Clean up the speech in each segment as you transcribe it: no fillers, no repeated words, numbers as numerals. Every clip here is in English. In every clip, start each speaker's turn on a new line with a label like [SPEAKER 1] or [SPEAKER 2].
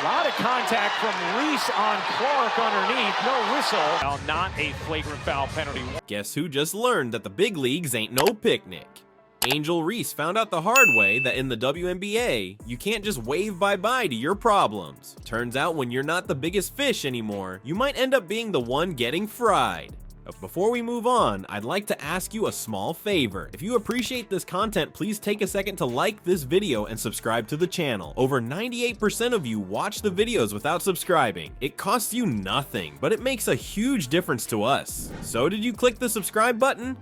[SPEAKER 1] A lot of contact from Reese on Clark underneath. No whistle. Now, not a flagrant foul penalty.
[SPEAKER 2] Guess who just learned that the big leagues ain't no picnic? Angel Reese found out the hard way that in the WNBA, you can't just wave bye-bye to your problems. Turns out when you're not the biggest fish anymore, you might end up being the one getting fried. Before we move on, I'd like to ask you a small favor. If you appreciate this content, please take a second to like this video and subscribe to the channel. Over 98% of you watch the videos without subscribing. It costs you nothing, but it makes a huge difference to us. So did you click the subscribe button?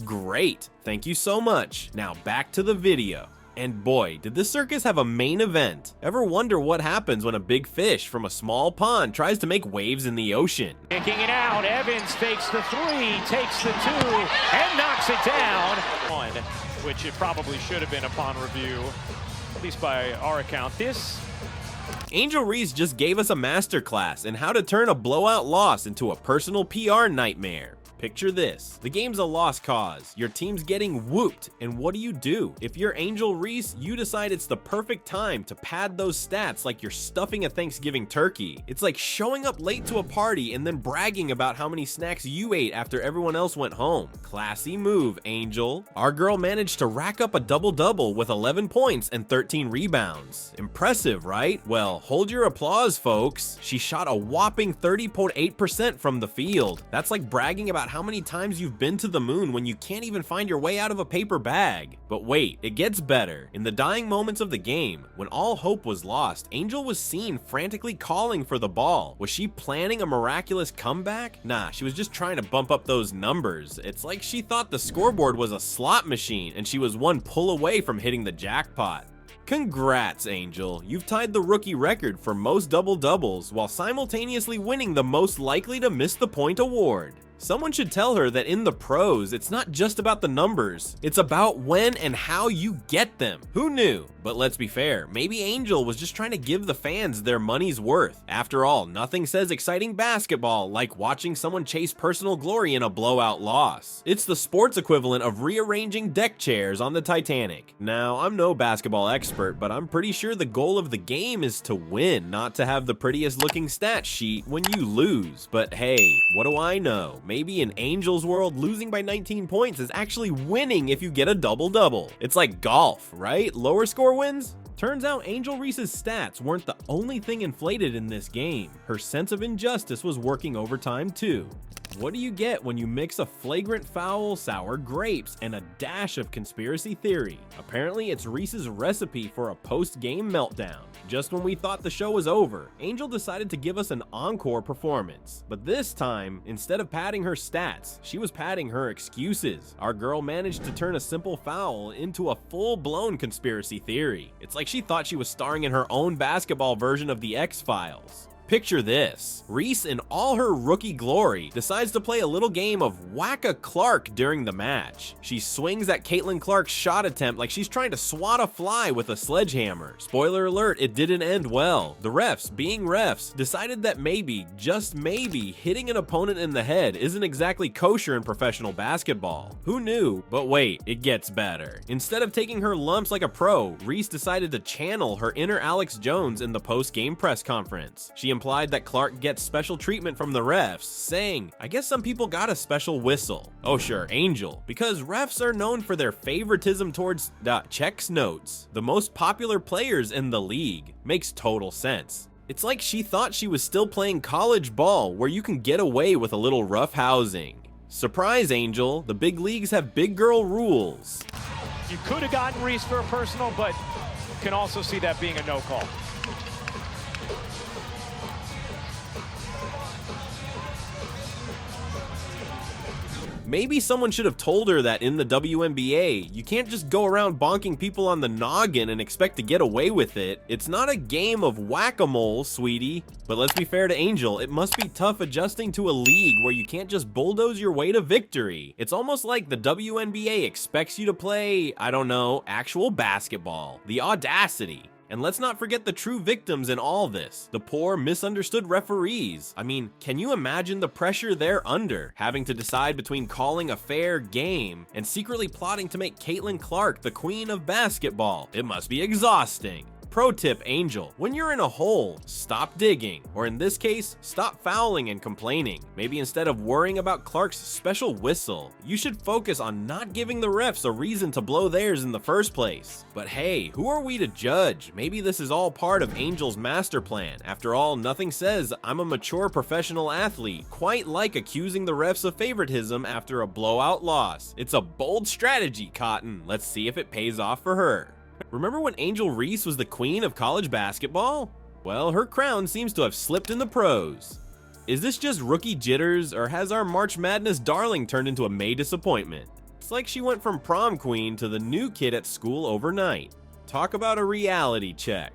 [SPEAKER 2] Great, thank you so much. Now back to the video. And boy, did this circus have a main event. Ever wonder what happens when a big fish from a small pond tries to make waves in the ocean?
[SPEAKER 1] Kicking it out, Evans fakes the three, takes the two, and knocks it down. One, which it probably should have been upon review, at least by our account.
[SPEAKER 2] Angel Reese just gave us a masterclass in how to turn a blowout loss into a personal PR nightmare. Picture this, the game's a lost cause, your team's getting whooped, and what do? If you're Angel Reese, you decide it's the perfect time to pad those stats like you're stuffing a Thanksgiving turkey. It's like showing up late to a party and then bragging about how many snacks you ate after everyone else went home. Classy move, Angel. Our girl managed to rack up a double-double with 11 points and 13 rebounds. Impressive, right? Well, hold your applause, folks. She shot a whopping 30.8% from the field. That's like bragging about how many times you've been to the moon when you can't even find your way out of a paper bag. But wait, it gets better. In the dying moments of the game, when all hope was lost, Angel was seen frantically calling for the ball. Was she planning a miraculous comeback? Nah, she was just trying to bump up those numbers. It's like she thought the scoreboard was a slot machine and she was one pull away from hitting the jackpot. Congrats, Angel. You've tied the rookie record for most double-doubles while simultaneously winning the most likely to miss the point award. Someone should tell her that in the pros, it's not just about the numbers, it's about when and how you get them. Who knew? But let's be fair, maybe Angel was just trying to give the fans their money's worth. After all, nothing says exciting basketball like watching someone chase personal glory in a blowout loss. It's the sports equivalent of rearranging deck chairs on the Titanic. Now, I'm no basketball expert, but I'm pretty sure the goal of the game is to win, not to have the prettiest looking stat sheet when you lose. But hey, what do I know? Maybe in Angel's world, losing by 19 points is actually winning if you get a double-double. It's like golf, right? Lower score wins? Turns out Angel Reese's stats weren't the only thing inflated in this game. Her sense of injustice was working overtime too. What do you get when you mix a flagrant foul, sour grapes, and a dash of conspiracy theory? Apparently, it's Reese's recipe for a post-game meltdown. Just when we thought the show was over, Angel decided to give us an encore performance. But this time, instead of padding her stats, she was padding her excuses. Our girl managed to turn a simple foul into a full-blown conspiracy theory. It's like she thought she was starring in her own basketball version of the X-Files. Picture this, Reese in all her rookie glory decides to play a little game of whack-a-Clark during the match. She swings at Caitlin Clark's shot attempt like she's trying to swat a fly with a sledgehammer. Spoiler alert, it didn't end well. The refs, being refs, decided that maybe, just maybe, hitting an opponent in the head isn't exactly kosher in professional basketball. Who knew? But wait, it gets better. Instead of taking her lumps like a pro, Reese decided to channel her inner Alex Jones in the post-game press conference. She implied that Clark gets special treatment from the refs, saying, I guess some people got a special whistle. Oh sure, Angel, because refs are known for their favoritism towards, checks notes, the most popular players in the league. Makes total sense. It's like she thought she was still playing college ball where you can get away with a little rough housing. Surprise, Angel, the big leagues have big girl rules.
[SPEAKER 1] You could have gotten Reese for a personal, but can also see that being a no call.
[SPEAKER 2] Maybe someone should have told her that in the WNBA, you can't just go around bonking people on the noggin and expect to get away with it. It's not a game of whack-a-mole, sweetie. But let's be fair to Angel, it must be tough adjusting to a league where you can't just bulldoze your way to victory. It's almost like the WNBA expects you to play, I don't know, actual basketball. The audacity. And let's not forget the true victims in all this, the poor, misunderstood referees. I mean, can you imagine the pressure they're under, having to decide between calling a fair game and secretly plotting to make Caitlin Clark the queen of basketball? It must be exhausting. Pro tip, Angel. When you're in a hole, stop digging. Or in this case, stop fouling and complaining. Maybe instead of worrying about Clark's special whistle, you should focus on not giving the refs a reason to blow theirs in the first place. But hey, who are we to judge? Maybe this is all part of Angel's master plan. After all, nothing says I'm a mature professional athlete quite like accusing the refs of favoritism after a blowout loss. It's a bold strategy, Cotton. Let's see if it pays off for her. Remember when Angel Reese was the queen of college basketball? Well, her crown seems to have slipped in the pros. Is this just rookie jitters, or has our March Madness darling turned into a May disappointment? It's like she went from prom queen to the new kid at school overnight. Talk about a reality check.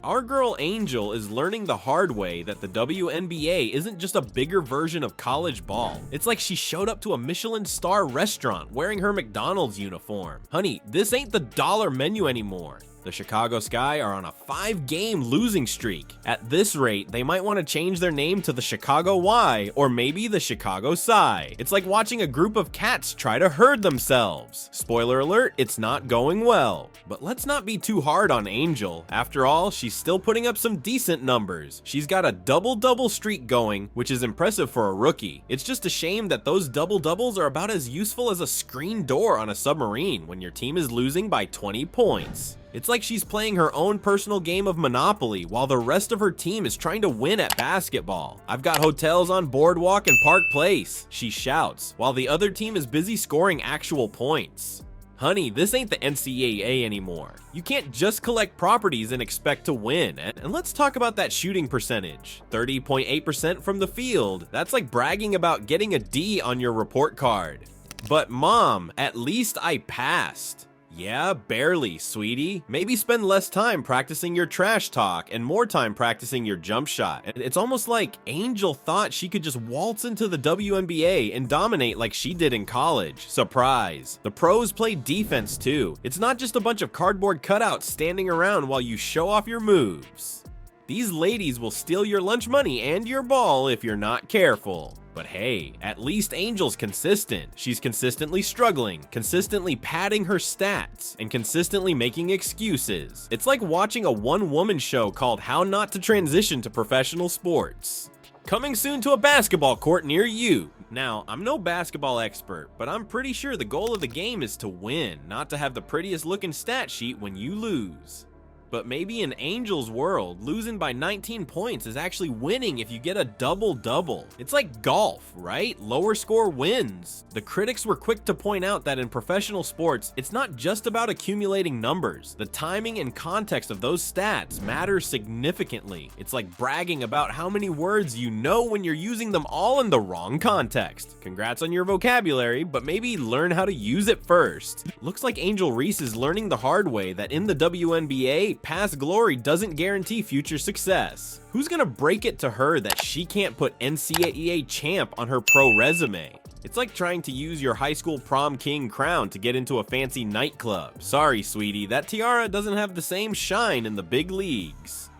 [SPEAKER 2] Our girl Angel is learning the hard way that the WNBA isn't just a bigger version of college ball. It's like she showed up to a Michelin star restaurant wearing her McDonald's uniform. Honey, this ain't the dollar menu anymore. The Chicago Sky are on a 5-game losing streak. At this rate, they might want to change their name to the Chicago Y, or maybe the Chicago Psy. It's like watching a group of cats try to herd themselves. Spoiler alert, it's not going well. But let's not be too hard on Angel. After all, she's still putting up some decent numbers. She's got a double-double streak going, which is impressive for a rookie. It's just a shame that those double-doubles are about as useful as a screen door on a submarine when your team is losing by 20 points. It's like she's playing her own personal game of Monopoly while the rest of her team is trying to win at basketball. I've got hotels on Boardwalk and Park Place, she shouts, while the other team is busy scoring actual points. Honey, this ain't the NCAA anymore. You can't just collect properties and expect to win. And let's talk about that shooting percentage. 30.8% from the field. That's like bragging about getting a D on your report card. But mom, at least I passed. Yeah, barely, sweetie. Maybe spend less time practicing your trash talk and more time practicing your jump shot. It's almost like Angel thought she could just waltz into the WNBA and dominate like she did in college. Surprise. The pros play defense too. It's not just a bunch of cardboard cutouts standing around while you show off your moves. These ladies will steal your lunch money and your ball if you're not careful. But hey, at least Angel's consistent. She's consistently struggling, consistently padding her stats, and consistently making excuses. It's like watching a one-woman show called How Not to Transition to Professional Sports. Coming soon to a basketball court near you. Now, I'm no basketball expert, but I'm pretty sure the goal of the game is to win, not to have the prettiest looking stat sheet when you lose. But maybe in Angel's world, losing by 19 points is actually winning if you get a double-double. It's like golf, right? Lower score wins. The critics were quick to point out that in professional sports, it's not just about accumulating numbers. The timing and context of those stats matter significantly. It's like bragging about how many words you know when you're using them all in the wrong context. Congrats on your vocabulary, but maybe learn how to use it first. Looks like Angel Reese is learning the hard way that in the WNBA, past glory doesn't guarantee future success. Who's gonna break it to her that she can't put NCAA champ on her pro resume? It's like trying to use your high school prom king crown to get into a fancy nightclub. Sorry, sweetie, that tiara doesn't have the same shine in the big leagues.